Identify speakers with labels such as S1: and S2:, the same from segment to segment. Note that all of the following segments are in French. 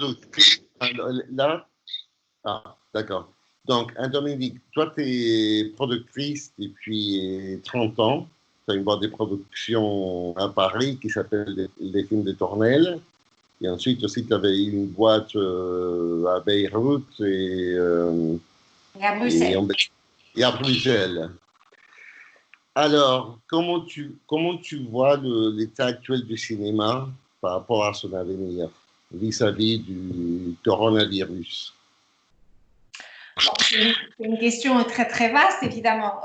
S1: productrice. Alors, là, ah, d'accord. Donc, Dominique, toi, tu es productrice depuis 30 ans. Tu as une boîte de production à Paris qui s'appelle Les Films de Tournelle. Et ensuite aussi, tu avais une boîte à Beyrouth
S2: Et à Bruxelles.
S1: Et à Bruxelles. Alors, comment tu vois l'état actuel du cinéma par rapport à son avenir vis-à-vis du coronavirus?
S2: C'est une question très très vaste, évidemment.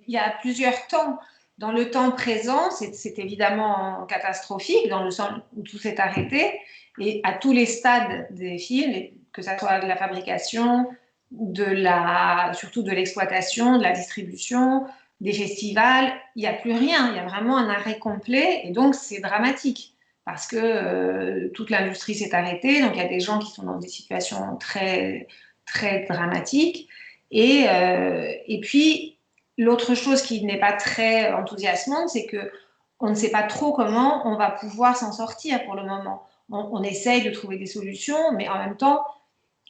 S2: Il y a plusieurs temps. Dans le temps présent, c'est évidemment catastrophique, dans le sens où tout s'est arrêté, et à tous les stades des films, que ce soit de la fabrication, surtout de l'exploitation, de la distribution, des festivals, il n'y a plus rien, il y a vraiment un arrêt complet, et donc c'est dramatique, parce que toute l'industrie s'est arrêtée, donc il y a des gens qui sont dans des situations très très dramatique. Et puis, l'autre chose qui n'est pas très enthousiasmante, c'est qu'on ne sait pas trop comment on va pouvoir s'en sortir pour le moment. On essaye de trouver des solutions, mais en même temps,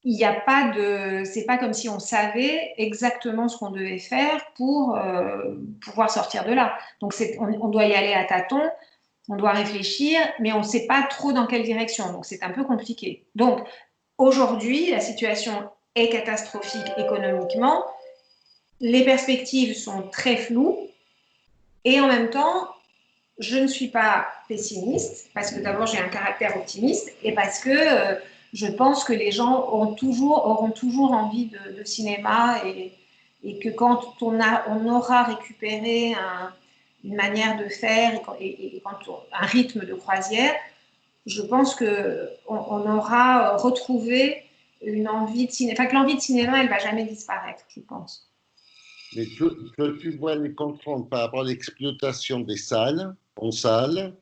S2: il n'y a pas de... C'est pas comme si on savait exactement ce qu'on devait faire pour pouvoir sortir de là. Donc, on doit y aller à tâtons, on doit réfléchir, mais on ne sait pas trop dans quelle direction. Donc, c'est un peu compliqué. Donc, aujourd'hui, la situation est catastrophique économiquement. Les perspectives sont très floues. Et en même temps, je ne suis pas pessimiste, parce que d'abord, j'ai un caractère optimiste, et parce que je pense que les gens auront toujours envie de cinéma, et que quand on aura récupéré une manière de faire, et un rythme de croisière, je pense qu'on aura retrouvé une envie de cinéma. Enfin, que l'envie de cinéma, elle ne va jamais disparaître, je pense.
S1: Mais tu vois les contraintes par rapport à l'exploitation des salles, en salle,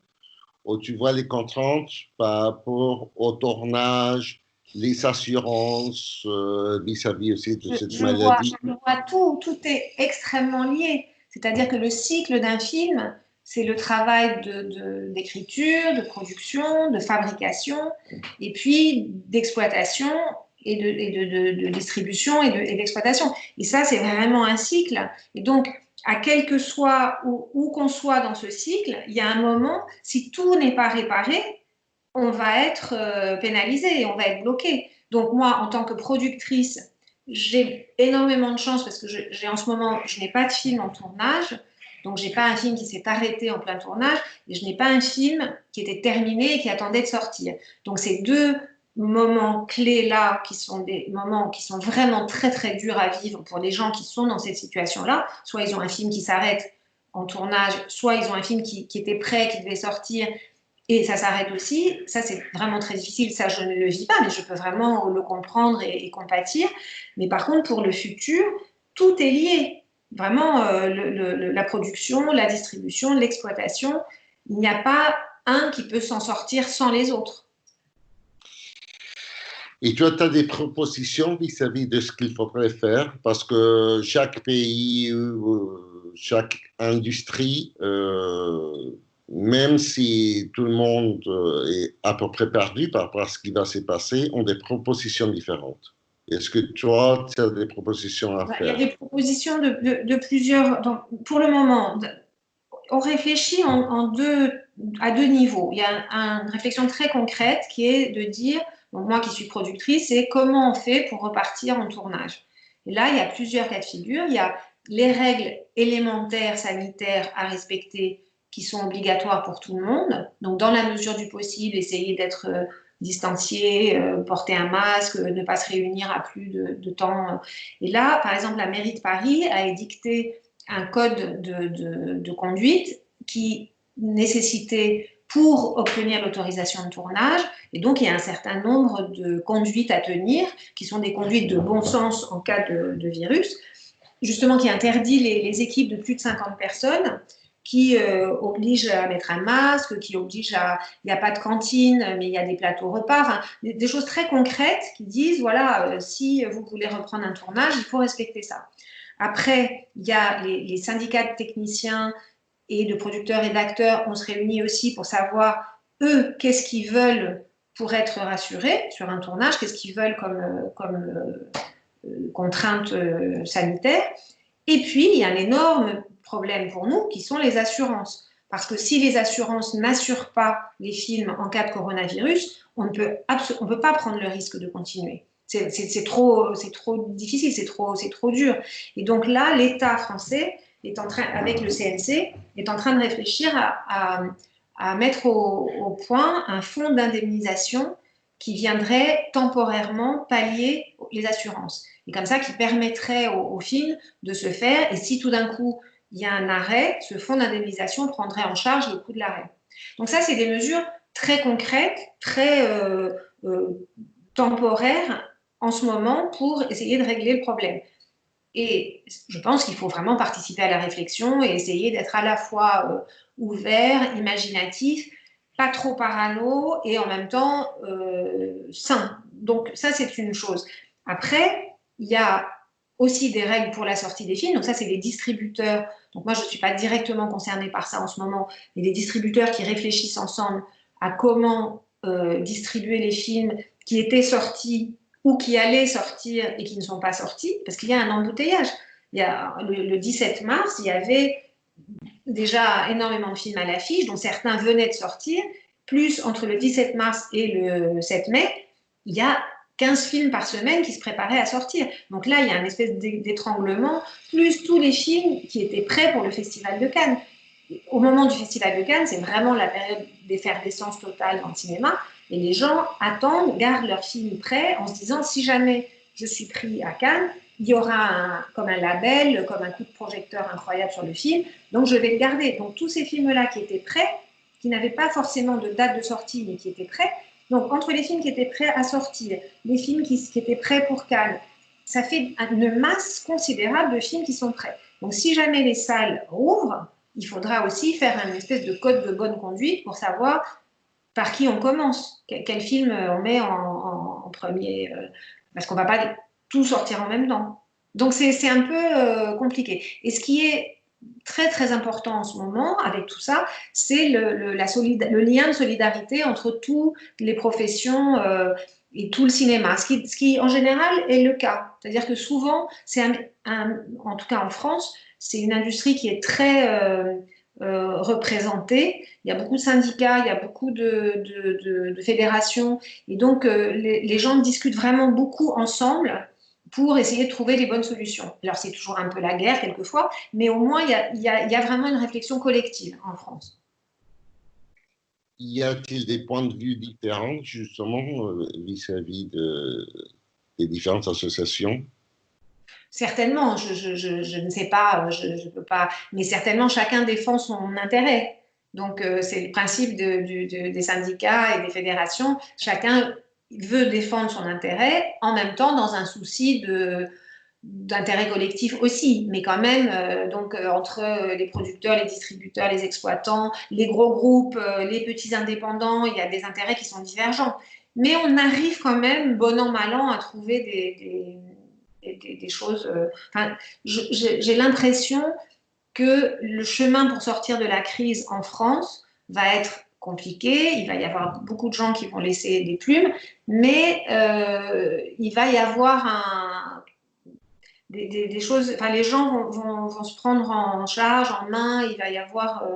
S1: ou tu vois les contraintes par rapport au tournage, les assurances vis-à-vis aussi de cette maladie?
S2: Je vois tout est extrêmement lié. C'est-à-dire que le cycle d'un film, c'est le travail d'écriture, de production, de fabrication, et puis d'exploitation et de distribution et d'exploitation. Et ça, c'est vraiment un cycle. Et donc, à quel que soit où qu'on soit dans ce cycle, il y a un moment, si tout n'est pas réparé, on va être pénalisé, on va être bloqué. Donc moi, en tant que productrice, j'ai énormément de chance parce que en ce moment, je n'ai pas de film en tournage. Donc, je n'ai pas un film qui s'est arrêté en plein tournage et je n'ai pas un film qui était terminé et qui attendait de sortir. Donc, ces deux moments clés-là, qui sont des moments qui sont vraiment très, très durs à vivre pour les gens qui sont dans cette situation-là, soit ils ont un film qui s'arrête en tournage, soit ils ont un film qui était prêt, qui devait sortir et ça s'arrête aussi. Ça, c'est vraiment très difficile. Ça, je ne le vis pas, mais je peux vraiment le comprendre et compatir. Mais par contre, pour le futur, tout est lié. Vraiment, la production, la distribution, l'exploitation, il n'y a pas un qui peut s'en sortir sans les autres.
S1: Et toi, tu as des propositions vis-à-vis de ce qu'il faudrait faire parce que chaque pays, chaque industrie, même si tout le monde est à peu près perdu par rapport à ce qui va se passer, ont des propositions différentes. Est-ce que toi, tu as des propositions à faire?
S2: Il y a des propositions de plusieurs. Donc, pour le moment, on réfléchit à deux niveaux. Il y a une réflexion très concrète qui est de dire, donc moi qui suis productrice, c'est comment on fait pour repartir en tournage. Et là, il y a plusieurs cas de figure. Il y a les règles élémentaires sanitaires à respecter qui sont obligatoires pour tout le monde. Donc, dans la mesure du possible, essayer d'être distancié, porter un masque, ne pas se réunir à plus de temps. Et là, par exemple, la mairie de Paris a édicté un code de conduite qui nécessitait pour obtenir l'autorisation de tournage, et donc il y a un certain nombre de conduites à tenir, qui sont des conduites de bon sens en cas de virus, justement qui interdit les équipes de plus de 50 personnes, qui oblige à mettre un masque, qui oblige à... Il n'y a pas de cantine, mais il y a des plateaux repas, enfin, des choses très concrètes qui disent, voilà, si vous voulez reprendre un tournage, il faut respecter ça. Après, il y a les syndicats de techniciens et de producteurs et d'acteurs. On se réunit aussi pour savoir, eux, qu'est-ce qu'ils veulent pour être rassurés sur un tournage, qu'est-ce qu'ils veulent comme contraintes sanitaires. Et puis, il y a un énorme problème pour nous qui sont les assurances. Parce que si les assurances n'assurent pas les films en cas de coronavirus, on ne peut pas prendre le risque de continuer. C'est trop difficile, c'est trop dur. Et donc là, l'État français est en train, avec le CNC, est en train de réfléchir à mettre au point un fonds d'indemnisation qui viendrait temporairement pallier les assurances. Et comme ça, qui permettrait aux films de se faire. Et si tout d'un coup, il y a un arrêt, ce fonds d'indemnisation prendrait en charge le coût de l'arrêt. Donc ça, c'est des mesures très concrètes, très temporaires en ce moment pour essayer de régler le problème. Et je pense qu'il faut vraiment participer à la réflexion et essayer d'être à la fois ouvert, imaginatif, pas trop parano et en même temps sain. Donc ça, c'est une chose. Après, il y a aussi des règles pour la sortie des films. Donc ça, c'est les distributeurs. Donc moi, je ne suis pas directement concernée par ça en ce moment, mais les distributeurs qui réfléchissent ensemble à comment distribuer les films qui étaient sortis ou qui allaient sortir et qui ne sont pas sortis, parce qu'il y a un embouteillage. Il y a, le 17 mars, il y avait déjà énormément de films à l'affiche, dont certains venaient de sortir, plus entre le 17 mars et le 7 mai, il y a 15 films par semaine qui se préparaient à sortir. Donc là, il y a une espèce d'étranglement, plus tous les films qui étaient prêts pour le Festival de Cannes. Au moment du Festival de Cannes, c'est vraiment la période d'effervescence totale dans le cinéma, et les gens attendent, gardent leurs films prêts en se disant, si jamais je suis pris à Cannes, il y aura comme un label, comme un coup de projecteur incroyable sur le film, donc je vais le garder. Donc tous ces films-là qui étaient prêts, qui n'avaient pas forcément de date de sortie, mais qui étaient prêts, donc entre les films qui étaient prêts à sortir, les films qui étaient prêts pour Cannes, ça fait une masse considérable de films qui sont prêts. Donc si jamais les salles rouvrent, il faudra aussi faire une espèce de code de bonne conduite pour savoir par qui on commence, quel film on met en premier, parce qu'on ne va pas tout sortir en même temps. Donc c'est un peu compliqué. Et ce qui est très très important en ce moment avec tout ça, c'est le lien de solidarité entre toutes les professions et tout le cinéma, ce qui en général est le cas. C'est-à-dire que souvent, en tout cas en France, c'est une industrie qui est très représentée. Il y a beaucoup de syndicats, il y a beaucoup de fédérations, et donc les gens discutent vraiment beaucoup ensemble pour essayer de trouver les bonnes solutions. Alors c'est toujours un peu la guerre quelquefois, mais au moins il y a vraiment une réflexion collective en France.
S1: Y a-t-il des points de vue différents, justement, vis-à-vis des différentes associations?
S2: Certainement, je ne sais pas, je peux pas, mais certainement chacun défend son intérêt. Donc c'est le principe des syndicats et des fédérations. Chacun veut défendre son intérêt en même temps dans un souci d'intérêt collectif aussi, mais quand même, entre les producteurs, les distributeurs, les exploitants, les gros groupes, les petits indépendants, il y a des intérêts qui sont divergents. Mais on arrive quand même, bon an, mal an, à trouver des choses. J'ai l'impression que le chemin pour sortir de la crise en France va être compliqué. Il va y avoir beaucoup de gens qui vont laisser des plumes, mais il va y avoir des choses. Enfin, les gens vont se prendre en charge, en main. Il va y avoir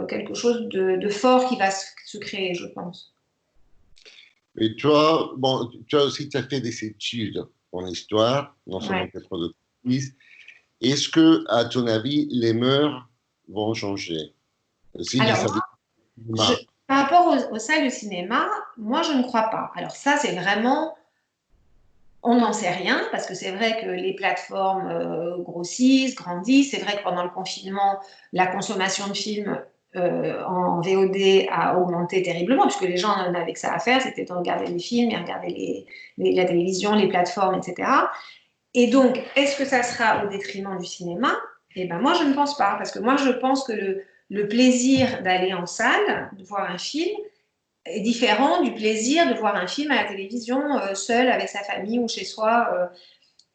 S2: quelque chose de fort qui va se créer, je pense.
S1: Et toi, bon, tu as aussi fait des études en histoire, non seulement
S2: Ouais.
S1: que productrice. Est-ce que, à ton avis, les mœurs vont changer? Si
S2: Alors,
S1: vis-à-vis du cinéma.
S2: par rapport aux salles de cinéma, moi, je ne crois pas. Alors ça, c'est vraiment, on n'en sait rien, parce que c'est vrai que les plateformes grossissent, grandissent. C'est vrai que pendant le confinement, la consommation de films en VOD a augmenté terriblement, puisque les gens n'avaient que ça à faire, c'était de regarder les films et regarder la télévision, les plateformes, etc. Et donc, est-ce que ça sera au détriment du cinéma? Eh ben moi, je ne pense pas, parce que moi, je pense que le plaisir d'aller en salle, de voir un film, est différent du plaisir de voir un film à la télévision seul avec sa famille ou chez soi.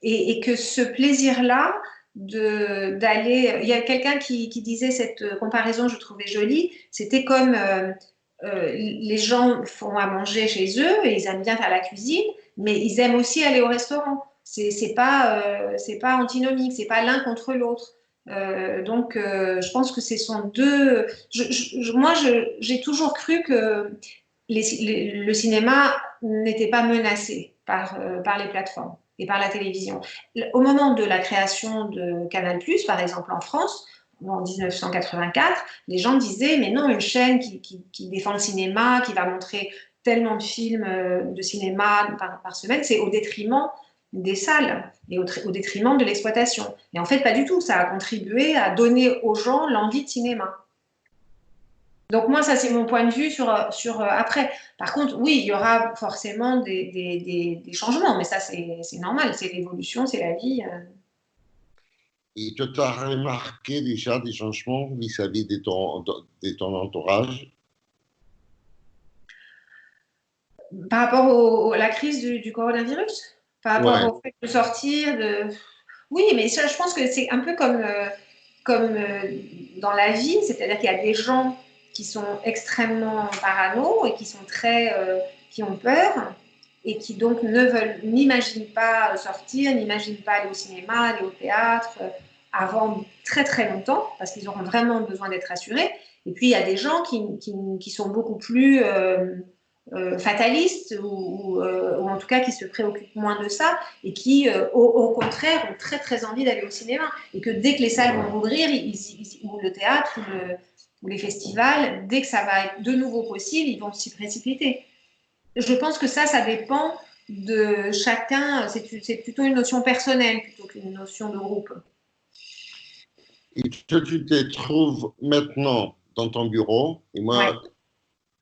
S2: Et que ce plaisir-là, d'aller... Il y a quelqu'un qui disait cette comparaison, je trouvais jolie, c'était comme les gens font à manger chez eux et ils aiment bien faire la cuisine, mais ils aiment aussi aller au restaurant. C'est pas antinomique, c'est pas l'un contre l'autre. Donc, je pense que ce sont deux. Moi, j'ai toujours cru que le cinéma n'était pas menacé par les plateformes et par la télévision. Au moment de la création de Canal+, par exemple en France, en 1984, les gens disaient, mais non, une chaîne qui défend le cinéma, qui va montrer tellement de films de cinéma par semaine, c'est au détriment des salles et au détriment de l'exploitation. Et en fait, pas du tout. Ça a contribué à donner aux gens l'envie de cinéma. Donc moi, ça c'est mon point de vue sur après. Par contre, oui, il y aura forcément des changements, mais ça c'est normal, c'est l'évolution, c'est la vie.
S1: Et tu as remarqué déjà des changements vis-à-vis de ton entourage?
S2: Par rapport à la crise du coronavirus, par rapport
S1: Ouais.
S2: au fait de sortir, oui, mais ça, je pense que c'est un peu comme dans la vie, c'est-à-dire qu'il y a des gens qui sont extrêmement parano et qui sont qui ont peur et qui donc n'imaginent pas sortir, n'imaginent pas aller au cinéma, aller au théâtre avant très très longtemps parce qu'ils auront vraiment besoin d'être rassurés. Et puis il y a des gens qui sont beaucoup plus fatalistes ou en tout cas qui se préoccupent moins de ça et qui, au contraire, ont très très envie d'aller au cinéma et que dès que les salles vont rouvrir, ou le théâtre ou les festivals, dès que ça va être de nouveau possible, ils vont s'y précipiter. Je pense que ça dépend de chacun, c'est plutôt une notion personnelle plutôt qu'une notion de groupe.
S1: Et toi, tu te trouves maintenant dans ton bureau, et
S2: Ouais.
S1: moi,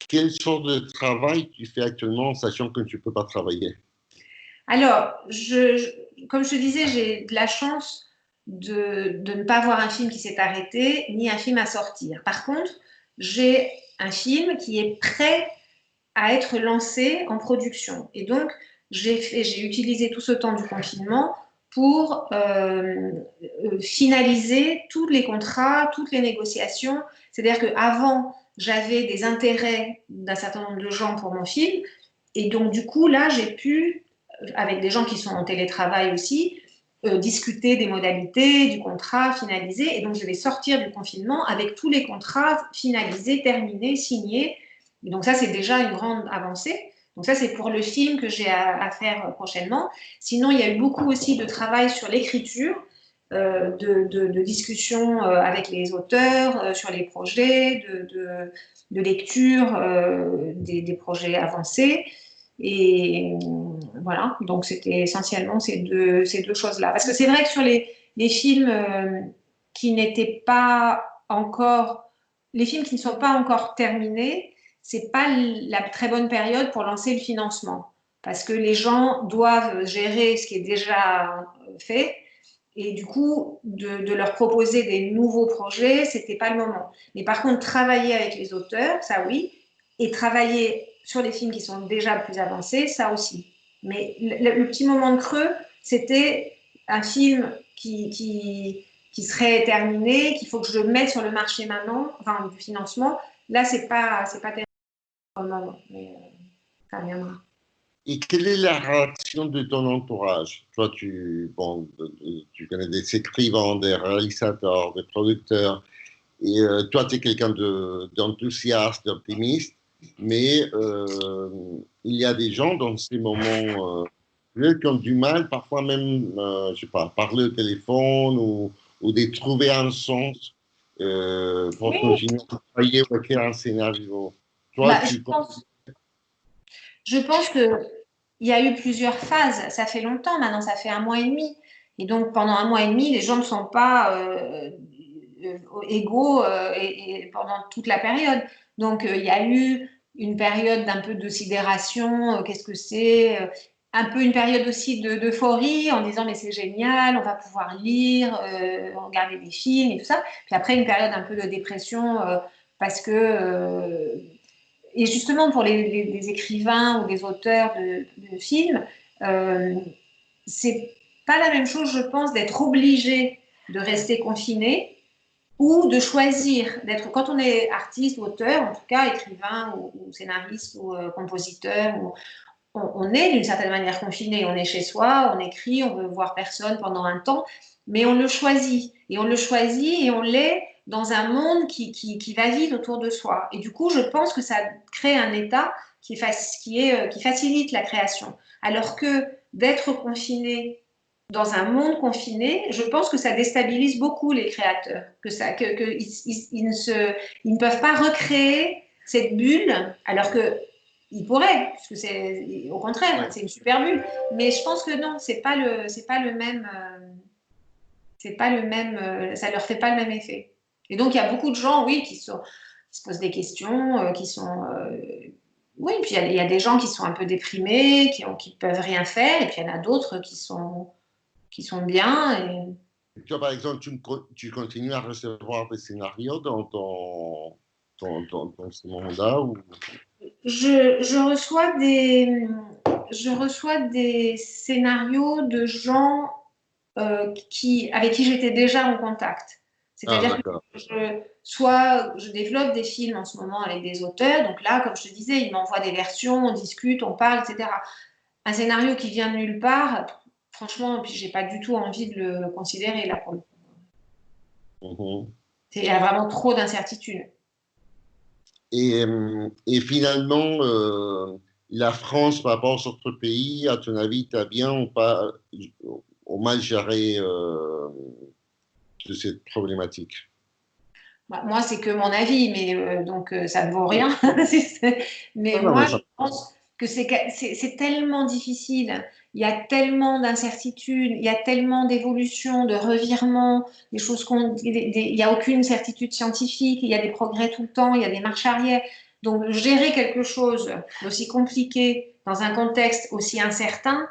S1: quelle sorte de travail tu fais actuellement, sachant que tu ne peux pas travailler?
S2: Alors, comme je te disais, j'ai de la chance de ne pas voir un film qui s'est arrêté, ni un film à sortir. Par contre, j'ai un film qui est prêt à être lancé en production. Et donc, j'ai utilisé tout ce temps du confinement pour finaliser tous les contrats, toutes les négociations. C'est-à-dire qu'avant, j'avais des intérêts d'un certain nombre de gens pour mon film. Et donc, du coup, là, j'ai pu, avec des gens qui sont en télétravail aussi, discuter des modalités, du contrat finalisé. Et donc, je vais sortir du confinement avec tous les contrats finalisés, terminés, signés. Et donc, ça, c'est déjà une grande avancée. Donc, ça, c'est pour le film que j'ai à faire prochainement. Sinon, il y a eu beaucoup aussi de travail sur l'écriture, de discussions avec les auteurs sur les projets, de lecture des projets avancés. Et voilà, donc c'était essentiellement ces deux choses-là. Parce que c'est vrai que sur les films qui n'étaient pas encore, les films qui ne sont pas encore terminés, c'est pas la très bonne période pour lancer le financement. Parce que les gens doivent gérer ce qui est déjà fait. Et du coup, de leur proposer des nouveaux projets, c'était pas le moment. Mais par contre, travailler avec les auteurs, ça oui, et travailler sur les films qui sont déjà plus avancés, ça aussi. Mais le petit moment de creux, c'était un film qui serait terminé, qu'il faut que je mette sur le marché maintenant, enfin du financement. Là, c'est pas terminé pour le moment, mais ça viendra.
S1: Et quelle est la réaction de ton entourage? Toi, bon, tu connais des écrivains, des réalisateurs, des producteurs, et toi, tu es quelqu'un d'enthousiaste, d'optimiste, mais il y a des gens dans ces moments qui ont du mal, parfois même, je sais pas, parler au téléphone ou de trouver un sens pour
S2: Oui,
S1: continuer à travailler ou écrire un scénario. Toi,
S2: bah, je pense que il y a eu plusieurs phases. Ça fait longtemps maintenant, ça fait un mois et demi. Et donc, pendant un mois et demi, les gens ne sont pas égaux et pendant toute la période. Donc, il y a eu une période d'un peu de sidération. Qu'est-ce que c'est un peu une période aussi d'euphorie en disant mais c'est génial, on va pouvoir lire, regarder des films et tout ça. Puis après, une période un peu de dépression parce que et justement pour les écrivains ou les auteurs de films, euh, c'est pas la même chose, je pense, d'être obligé de rester confiné ou de choisir d'être, quand on est artiste, auteur, en tout cas écrivain ou scénariste ou compositeur, on est d'une certaine manière confiné, on est chez soi, on écrit, on veut voir personne pendant un temps, mais on le choisit, et on le choisit et on l'est dans un monde qui va vite autour de soi. Et du coup, je pense que ça crée un état qui facilite la création. Alors que d'être confiné dans un monde confiné, je pense que ça déstabilise beaucoup les créateurs, ils ne peuvent pas recréer cette bulle, alors que ils pourraient, puisque c'est au contraire, c'est une super bulle. Mais je pense que non, c'est pas le même, ça leur fait pas le même effet. Et donc il y a beaucoup de gens, oui, qui se posent des questions, oui, puis il y a des gens qui sont un peu déprimés, qui peuvent rien faire, et puis il y en a d'autres qui sont bien.
S1: Toi, par exemple, tu continues à recevoir des scénarios dans ce mandat ou...
S2: Je reçois des scénarios de gens avec qui j'étais déjà en contact.
S1: Ah,
S2: C'est-à-dire
S1: d'accord.
S2: que je développe des films en ce moment avec des auteurs. Donc là, comme je te disais, ils m'envoient des versions, on discute, on parle, etc. Un scénario qui vient de nulle part, franchement, puis j'ai pas du tout envie de le considérer là pour le coup.
S1: Mhm.
S2: Il y a vraiment trop d'incertitudes.
S1: Et finalement, la France par rapport aux autres pays, à ton avis, t'as bien ou pas, ou mal géré de cette problématique?
S2: Bah, moi, c'est que mon avis, mais donc ça ne vaut rien. Mais
S1: Non, non,
S2: moi,
S1: mais
S2: je
S1: ça...
S2: pense que c'est tellement difficile. Il y a tellement d'incertitudes, il y a tellement d'évolutions, de revirements, des choses il n'y a aucune certitude scientifique, il y a des progrès tout le temps, il y a des marches arrière. Donc, gérer quelque chose d'aussi compliqué dans un contexte aussi incertain,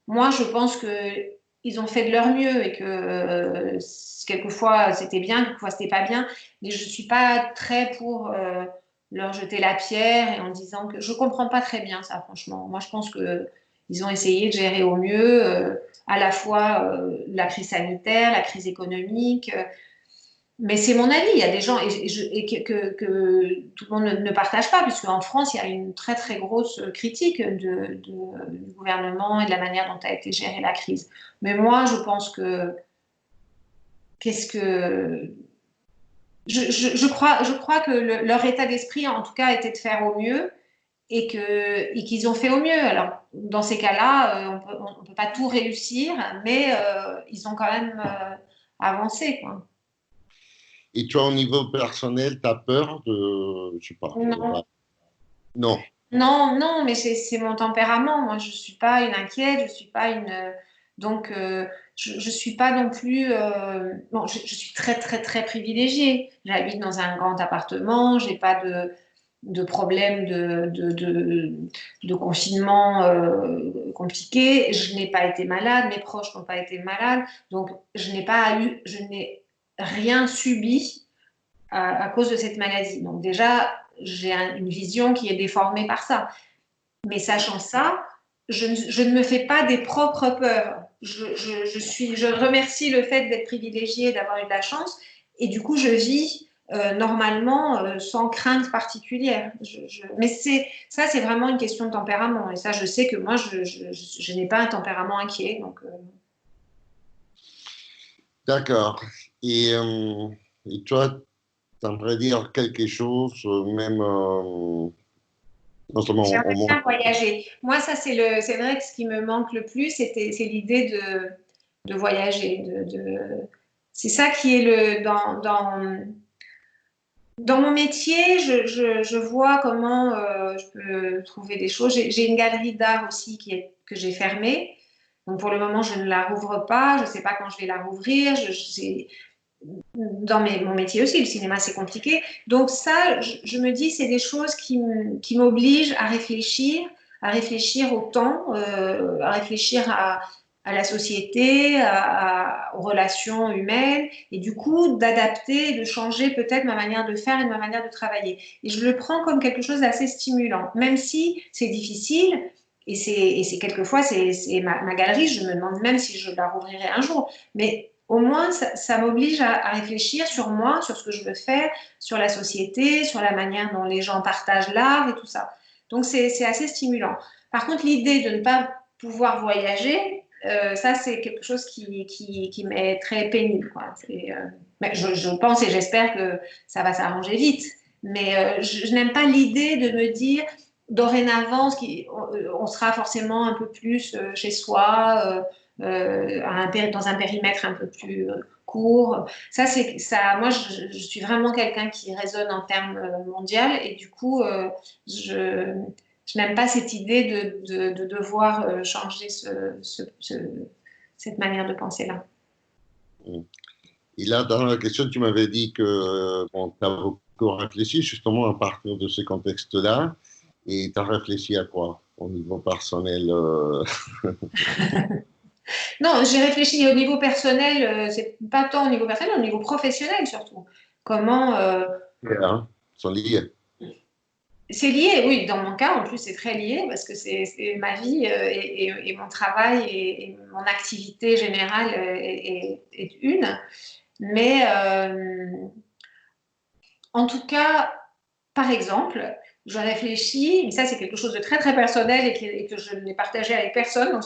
S2: moi, je pense que ils ont fait de leur mieux et que quelquefois c'était bien, quelquefois c'était pas bien, mais je suis pas très pour leur jeter la pierre et en disant que je comprends pas très bien ça, franchement. Moi, je pense que ils ont essayé de gérer au mieux à la fois la crise sanitaire, la crise économique. Mais c'est mon avis. Il y a des gens que tout le monde ne partage pas, puisque en France, il y a une très très grosse critique du gouvernement et de la manière dont a été gérée la crise. Mais moi, je pense que qu'est-ce que je crois que leur état d'esprit, en tout cas, était de faire au mieux et qu'ils ont fait au mieux. Alors, dans ces cas-là, on peut pas tout réussir, mais ils ont quand même avancé, quoi.
S1: Et toi, au niveau personnel, t'as peur de, je sais pas,
S2: Non.
S1: non.
S2: Non, non, mais c'est mon tempérament. Moi, je suis pas une inquiète, je suis pas une. Donc, je suis pas non plus. Bon, je suis très, très, très privilégiée. J'habite dans un grand appartement, j'ai pas de problème de confinement compliqué. Je n'ai pas été malade, mes proches n'ont pas été malades. Donc, je n'ai rien subi à cause de cette maladie. Donc déjà, j'ai une vision qui est déformée par ça. Mais sachant ça, je ne me fais pas des propres peurs. Je remercie le fait d'être privilégiée, d'avoir eu de la chance, et du coup, je vis normalement sans crainte particulière. Mais ça, c'est vraiment une question de tempérament. Et ça, je sais que moi, je n'ai pas un tempérament inquiet. Donc,
S1: D'accord. Et toi, t'aimerais dire quelque chose, même non seulement au
S2: j'aimerais
S1: monde.
S2: bien voyager. Moi, ça, c'est vrai que ce qui me manque le plus, c'est l'idée de voyager. C'est ça qui est dans mon métier, je vois comment je peux trouver des choses. J'ai une galerie d'art aussi que j'ai fermée. Donc, pour le moment, je ne la rouvre pas. Je ne sais pas quand je vais la rouvrir. Dans mon métier aussi, le cinéma, c'est compliqué. Donc ça, je me dis, c'est des choses qui m'obligent à réfléchir au temps, à réfléchir à la société, aux relations humaines, et du coup, d'adapter, de changer peut-être ma manière de faire et ma manière de travailler. Et je le prends comme quelque chose d'assez stimulant, même si c'est difficile, et c'est quelquefois, c'est ma galerie, je me demande même si je la rouvrirai un jour. Mais au moins ça m'oblige à réfléchir sur moi, sur ce que je veux faire, sur la société, sur la manière dont les gens partagent l'art et tout ça. Donc c'est assez stimulant. Par contre, l'idée de ne pas pouvoir voyager, ça c'est quelque chose qui m'est très pénible, quoi. Mais je pense et j'espère que ça va s'arranger vite. Mais je n'aime pas l'idée de me dire dorénavant, on sera forcément un peu plus chez soi, dans un périmètre un peu plus court. Moi, je suis vraiment quelqu'un qui raisonne en termes mondiaux et du coup, je n'aime pas cette idée de devoir changer cette manière de penser-là.
S1: Et là, dans la question, tu m'avais dit que bon, tu as beaucoup réfléchi justement à partir de ce contexte-là. Et tu as réfléchi à quoi au niveau personnel
S2: Non, j'ai réfléchi au niveau personnel, c'est pas tant au niveau personnel, au niveau professionnel surtout. Comment
S1: hein, sont liés.
S2: c'est lié, oui, dans mon cas, en plus, c'est très lié parce que c'est ma vie et mon travail et mon activité générale est une. Mais en tout cas, par exemple, je réfléchis, mais ça c'est quelque chose de très très personnel et que je n'ai partagé avec personne. Donc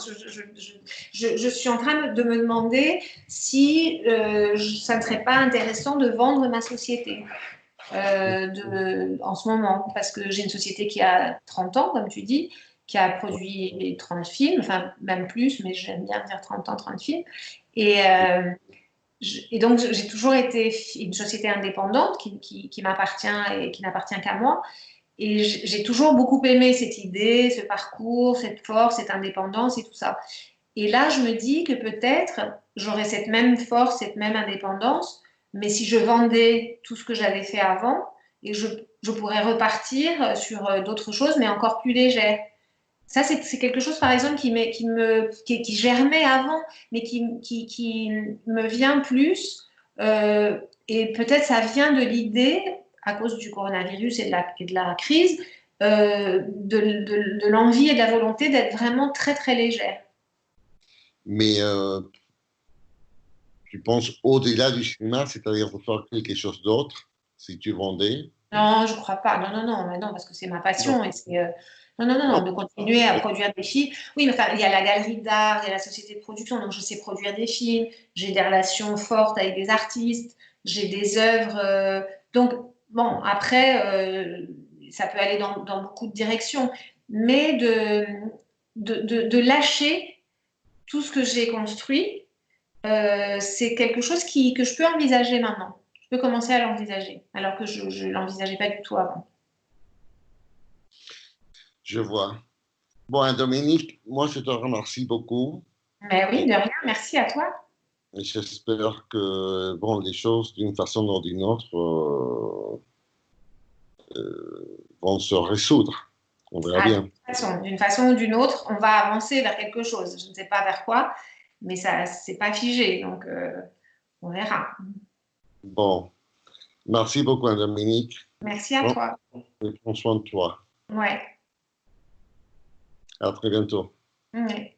S2: je suis en train de me demander si ça ne serait pas intéressant de vendre ma société en ce moment, parce que j'ai une société qui a 30 ans, comme tu dis, qui a produit 30 films, enfin même plus, mais j'aime bien dire 30 ans, 30 films. Et, et donc, j'ai toujours été une société indépendante qui m'appartient et qui n'appartient qu'à moi. Et j'ai toujours beaucoup aimé cette idée, ce parcours, cette force, cette indépendance et tout ça. Et là, je me dis que peut-être j'aurais cette même force, cette même indépendance, mais si je vendais tout ce que j'avais fait avant, et je pourrais repartir sur d'autres choses, mais encore plus légères. Ça, c'est quelque chose, par exemple, qui germait avant, mais qui me vient plus. Et peut-être ça vient de l'idée, à cause du coronavirus et de la crise, de l'envie et de la volonté d'être vraiment très, très légère.
S1: Mais tu penses au-delà du cinéma, c'est-à-dire de faire quelque chose d'autre, si tu vendais?
S2: Non, je crois pas. Non, non, non, mais non, parce que c'est ma
S1: Non.
S2: passion et c'est non, non, non, non, de continuer à produire des films. Oui, mais enfin, il y a la galerie d'art, il y a la société de production, donc je sais produire des films. J'ai des relations fortes avec des artistes, j'ai des œuvres. Donc bon, après, ça peut aller dans beaucoup de directions, mais de lâcher tout ce que j'ai construit, c'est quelque chose que je peux envisager maintenant. Je peux commencer à l'envisager, alors que je ne l'envisageais pas du tout avant.
S1: Je vois. Bon, Dominique, moi, je te remercie beaucoup.
S2: Mais oui,
S1: Et
S2: de rien, merci à toi.
S1: j'espère que bon, les choses, d'une façon ou d'une autre, vont se résoudre. On verra
S2: Ah,
S1: bien.
S2: d'une façon ou d'une autre, on va avancer vers quelque chose. Je ne sais pas vers quoi, mais ça, c'est pas figé, donc on verra.
S1: Bon, merci beaucoup, Dominique.
S2: Merci à
S1: Prends
S2: toi.
S1: prends soin de toi.
S2: Ouais.
S1: À très bientôt.
S2: Ouais.